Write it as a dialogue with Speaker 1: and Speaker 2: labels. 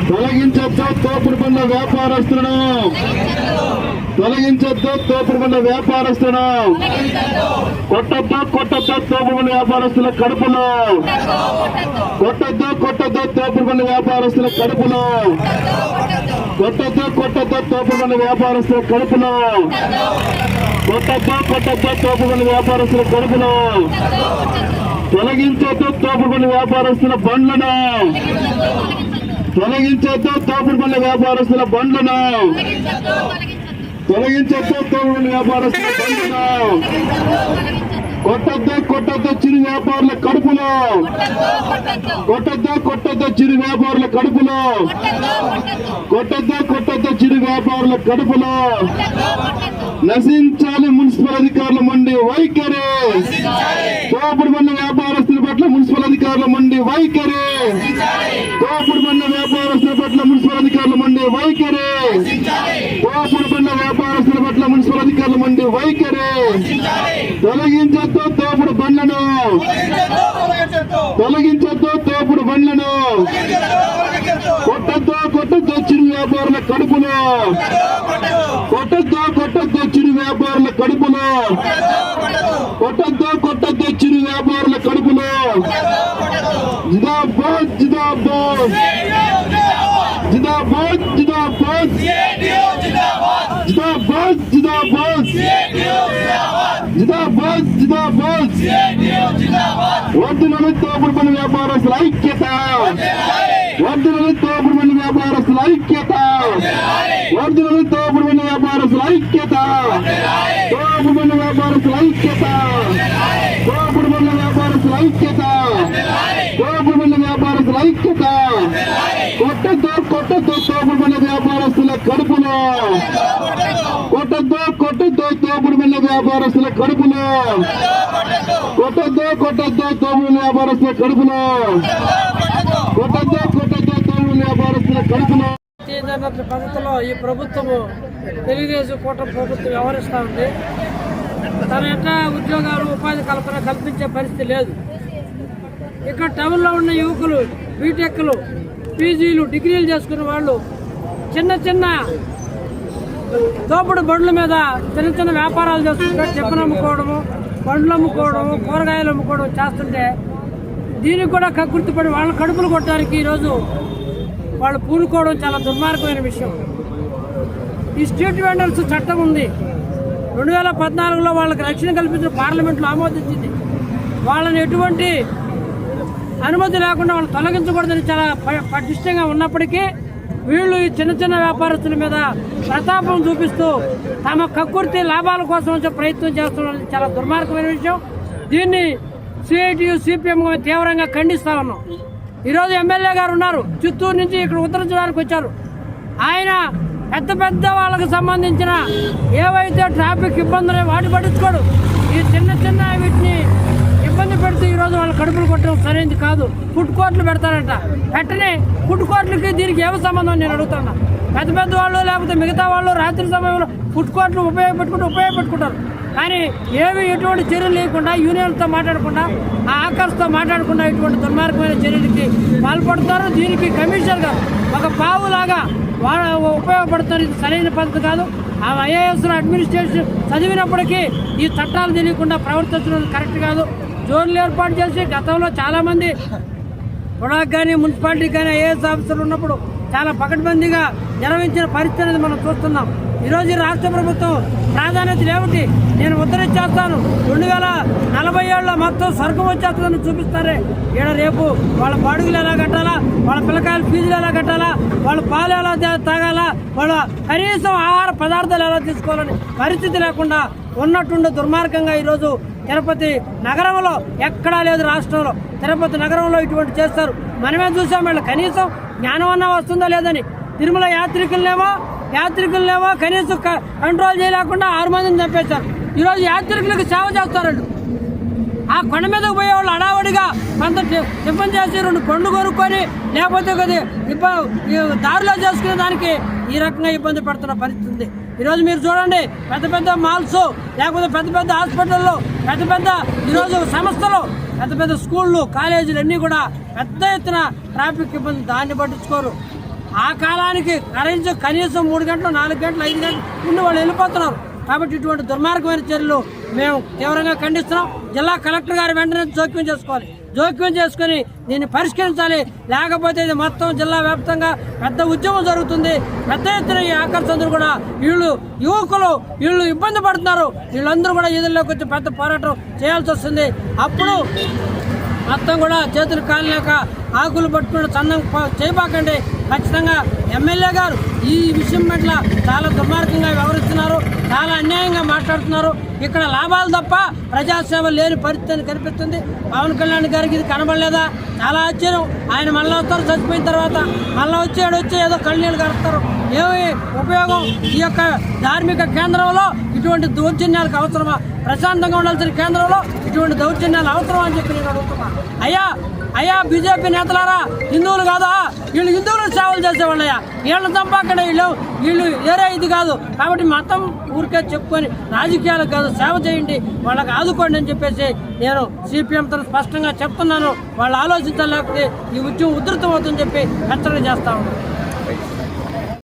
Speaker 1: తొలగించొద్దు తోపుడు బండ్ల వ్యాపారస్తులను, తొలగించొద్దు తోపుడు బండ్ల వ్యాపారస్తులను, కొట్టొద్దు తోపుడు బండ్ల వ్యాపారస్తుల కడుపులో, కొట్టొద్దు తోపుడు బండ్ల వ్యాపారస్తుల కడుపులో, కొట్టొద్దు తోపుడు బండ్ల వ్యాపారస్తుల కడుపులో, కొట్టొద్దు తోపుడు బండ్ల వ్యాపారస్తుల కడుపులో, తొలగించొద్దు తోపుడు బండ్ల వ్యాపారస్తుల బండ్లను, తొలగించొద్దు తోపుడు బండ్ల వ్యాపారస్తుల బండ్లను, తొలగించొద్దు తోపుడు బండ్ల వ్యాపారస్తుల బండ్లను, కొట్టొద్దు చిరు వ్యాపారుల కడుపులో, కొట్టొద్దు చిరు వ్యాపారుల కడుపులో, కొట్టొద్దు చిరు వ్యాపారుల కడుపులో. నశించాలి మున్సిపల్ అధికారుల మండి వైఖరి, తోపుడు బండ్ల వ్యాపారస్తుల పట్ల మున్సిపల్ అధికారుల మండి వైఖరి, తోపుడు బండ్ల వ్యాపారస్తుల పట్ల మున్సిపల్ అధికారుల మండి వైఖరి, తోపుడు బండ్ల వ్యాపారస్తుల పట్ల మున్సిపల్ అధికారుల మండి వైఖరి. తొలగించొద్దు తోపుడు బండ్లను, తొలగించొద్దు తోపుడు బండ్లను, కొట్టొద్దు చిరు వ్యాపారుల కడుపులో, కొట్టొద్దు చిరు వ్యాపారుల కడుపులో, కొట్టొద్దు చిరు వ్యాపారుల కడుపులో. జిందాబాద్ జిందాబాద్ జిందాబాద్ జిందాబాద్ జిందాబాద్ జిందాబాద్ జిందాబాద్ జిందాబాద్. వర్ధిల్లాలి తోపుడు బండ్ల వ్యాపారస్తుల ఐక్యత, వర్ధిల్లాలి తోపుడు బండ్ల వ్యాపారస్తుల ఐక్యత, వర్ధిల్లాలి తోపుడు బండ్ల వ్యాపారస్తుల ఐక్యత, తోపుడు బండ్ల వ్యాపారస్తుల ఐక్యత, తోపుడు బండ్ల వ్యాపారస్తుల ఐక్యత, తోపుడు బండ్ల వ్యాపారస్తుల ఐక్యత. కొట్టొద్దు తోపుడు బండ్ల వ్యాపారస్తుల కడుపులో, కొట్టొద్దు తోపుడు బండ్ల వ్యాపారస్తుల కడుపులో, కొట్టొద్దు తోపుడు వ్యాపారస్తుల కడుపులో, కొట్టొద్దు తోపుడు వ్యాపారస్తుల కడుపులో.
Speaker 2: పద్ధతిలో ఈ ప్రభుత్వము తెలుగుదేశం కూటమి ప్రభుత్వం వ్యవహరిస్తూ ఉంది. తన యొక్క ఉద్యోగాలు ఉపాధి కల్పన కల్పించే పరిస్థితి లేదు. ఇక్కడ టౌన్లో ఉన్న యువకులు బీటెక్లు పీజీలు డిగ్రీలు చేసుకున్న వాళ్ళు చిన్న తోపుడు బండ్ల మీద చిన్న వ్యాపారాలు చేసుకుంటే చెప్పులు అమ్ముకోవడము, పండ్లు అమ్ముకోవడము, కూరగాయలు అమ్ముకోవడం చేస్తుంటే దీనికి కూడా కక్కుర్తిపడి వాళ్ళ కడుపులు కొట్టడానికి ఈరోజు వాళ్ళు పూనుకోవడం చాలా దుర్మార్గమైన విషయం. ఈ స్ట్రీట్ వెండర్స్ చట్టం ఉంది. 2014లో వాళ్ళకి రక్షణ కల్పించిన పార్లమెంట్లో ఆమోదించింది. వాళ్ళని ఎటువంటి అనుమతి లేకుండా వాళ్ళు తొలగించకూడదని చాలా పటిష్టంగా ఉన్నప్పటికీ వీళ్ళు ఈ చిన్న వ్యాపారస్తుల మీద ప్రతాపం చూపిస్తూ తమ కక్కుర్తి లాభాల కోసం వచ్చే ప్రయత్నం చేస్తున్నది చాలా దుర్మార్గమైన విషయం. దీన్ని సిఐటియు సిపిఎం తీవ్రంగా ఖండిస్తా ఉన్నాం. ఈరోజు ఎమ్మెల్యే గారు ఉన్నారు, చిత్తూరు నుంచి ఇక్కడ ఉత్తరించడానికి వచ్చారు. ఆయన పెద్ద వాళ్ళకు సంబంధించిన ఏవైతే ట్రాఫిక్ ఇబ్బందులు వాటి పట్టించుకోడు. ఈ చిన్న వీటిని ఇబ్బంది పెడుతూ ఈరోజు వాళ్ళ కడుపులు కొట్టడం సరైనది కాదు. ఫుడ్ కోర్టులు పెడతారంట, పెట్టని ఫుడ్ కోర్టులకి దీనికి ఏమి సంబంధం నేను అడుగుతున్నా. పెద్ద వాళ్ళు లేకపోతే మిగతా వాళ్ళు రాత్రి సమయంలో ఫుడ్ కోర్టులు ఉపయోగపెట్టుకుంటారు. కానీ ఎటువంటి చర్యలు లేకుండా, యూనియన్తో మాట్లాడకుండా, ఆ ఆకర్షతో మాట్లాడకుండా ఇటువంటి దుర్మార్గమైన చర్యలకి పాల్పడుతారు. దీనికి కమిషనర్ గారు ఒక పావులాగా ఉపయోగపడుతారు. ఇది సరైన పద్ధతి కాదు. ఆ ఐఏఎస్ అడ్మినిస్ట్రేషన్ చదివినప్పటికీ ఈ చట్టాలు తెలియకుండా ప్రవర్తించడం కరెక్ట్ కాదు. జోన్లు ఏర్పాటు చేసి గతంలో చాలామంది పొడాకు కానీ మున్సిపాలిటీకి కానీ ఐఏఎస్ ఆఫీసర్లు ఉన్నప్పుడు చాలా పకడ్బందీగా నిర్వహించిన పరిస్థితి అనేది మనం చూస్తున్నాం. ఈరోజు రాష్ట్ర ప్రభుత్వం ప్రాధాన్యతలు ఏమిటి? నేను ఉద్ధరించేస్తాను, 2047లో మొత్తం స్వర్గం వచ్చేస్తుందని చూపిస్తారే. ఈడ రేపు వాళ్ళ బాడుగులు ఎలా కట్టాలా, వాళ్ళ పిల్లకాయల ఫీజులు ఎలా కట్టాలా, వాళ్ళ పాలు ఎలా తాగాలా, వాళ్ళ కనీసం ఆహార పదార్థాలు ఎలా తీసుకోవాలని పరిస్థితి లేకుండా ఉన్నట్టుండి దుర్మార్గంగా ఈరోజు తిరుపతి నగరంలో ఎక్కడా లేదు. రాష్ట్రంలో తిరుపతి నగరంలో ఇటువంటి చేస్తారు. మనమే చూసాం. వీళ్ళు కనీసం జ్ఞానం అన్నా వస్తుందా లేదని తిరుమల యాత్రికులనేమో కనీసం కంట్రోల్ చేయలేకుండా 6 మందిని చంపేశారు. ఈరోజు యాత్రికులకు సేవ చేస్తారండి. ఆ కొండ మీదకు పోయేవాళ్ళు అడావడిగా కొంత టిఫిన్ చేసి 2 పండ్లు కొనుక్కొని లేకపోతే దారిలో చేసుకునే దానికి ఈ రకంగా ఇబ్బంది పడుతున్న పరిస్థితి ఉంది. ఈరోజు మీరు చూడండి, పెద్ద మాల్స్ లేకపోతే పెద్ద హాస్పిటల్లో పెద్ద ఈరోజు సంస్థలు పెద్ద పెద్ద స్కూళ్ళు కాలేజీలు అన్నీ కూడా పెద్ద ఎత్తున ట్రాఫిక్ ఇబ్బంది, దాన్ని పట్టించుకోరు. ఆ కాలానికి కనీసం 3 గంటలు 4 గంటలు 5 గంటలు ముందు వాళ్ళు వెళ్ళిపోతున్నారు. కాబట్టి ఇటువంటి దుర్మార్గమైన చర్యలు మేము తీవ్రంగా ఖండిస్తున్నాం. జిల్లా కలెక్టర్ గారు వెంటనే జోక్యం చేసుకుని దీన్ని పరిష్కరించాలి. లేకపోతే ఇది మొత్తం జిల్లా వ్యాప్తంగా పెద్ద ఉద్యమం జరుగుతుంది. పెద్ద ఎత్తున ఈ ఆకర్షణ కూడా యువకులు ఇబ్బంది పడుతున్నారు. వీళ్ళందరూ కూడా ఈదుల్లోకి వచ్చి పెద్ద పోరాటం చేయాల్సి వస్తుంది. అప్పుడు మొత్తం కూడా చేతులు కాలేక ఆకులు పట్టుకుని సన్నం చేయబాకండి. ఖచ్చితంగా ఎమ్మెల్యే గారు ఈ విషయం పట్ల చాలా దుర్మార్గంగా వ్యవహరిస్తున్నారు, చాలా అన్యాయంగా మాట్లాడుతున్నారు. ఇక్కడ లాభాలు తప్ప ప్రజాసేవ లేని పరిస్థితి కనిపిస్తుంది. పవన్ కళ్యాణ్ గారికి ఇది కనబడలేదా? చాలా ఆశ్చర్యం. ఆయన మళ్ళీ వస్తారు, చచ్చిపోయిన తర్వాత మళ్ళీ వచ్చి ఏదో కళ్ళనీళ్ళు కడతారు. ఏమి ఉపయోగం? ఈ యొక్క ధార్మిక కేంద్రంలో ఇటువంటి దౌర్జన్యాలకు అవసరమా? ప్రశాంతంగా ఉండాల్సిన కేంద్రంలో ఇటువంటి దౌర్జన్యాలు అవసరమా అని చెప్పి నేను అడుగుతున్నా. అయ్యా బీజేపీ నేతలారా, హిందువులు కాదా? వీళ్ళు హిందువులకు సేవలు చేసేవాళ్ళయ్యా. వీళ్ళని చంపాకండి. వీళ్ళు వేరే ఇది కాదు. కాబట్టి మతం ఊరికే చెప్పుకొని రాజకీయాలకు కాదు, సేవ చేయండి, వాళ్ళకి ఆదుకోండి అని చెప్పేసి నేను సిపిఎం తరఫున స్పష్టంగా చెప్తున్నాను. వాళ్ళు ఆలోచించలేకపోతే ఈ ఉద్యమం ఉధృతం అవుతుందని చెప్పి హెచ్చరిక చేస్తా ఉన్నాను.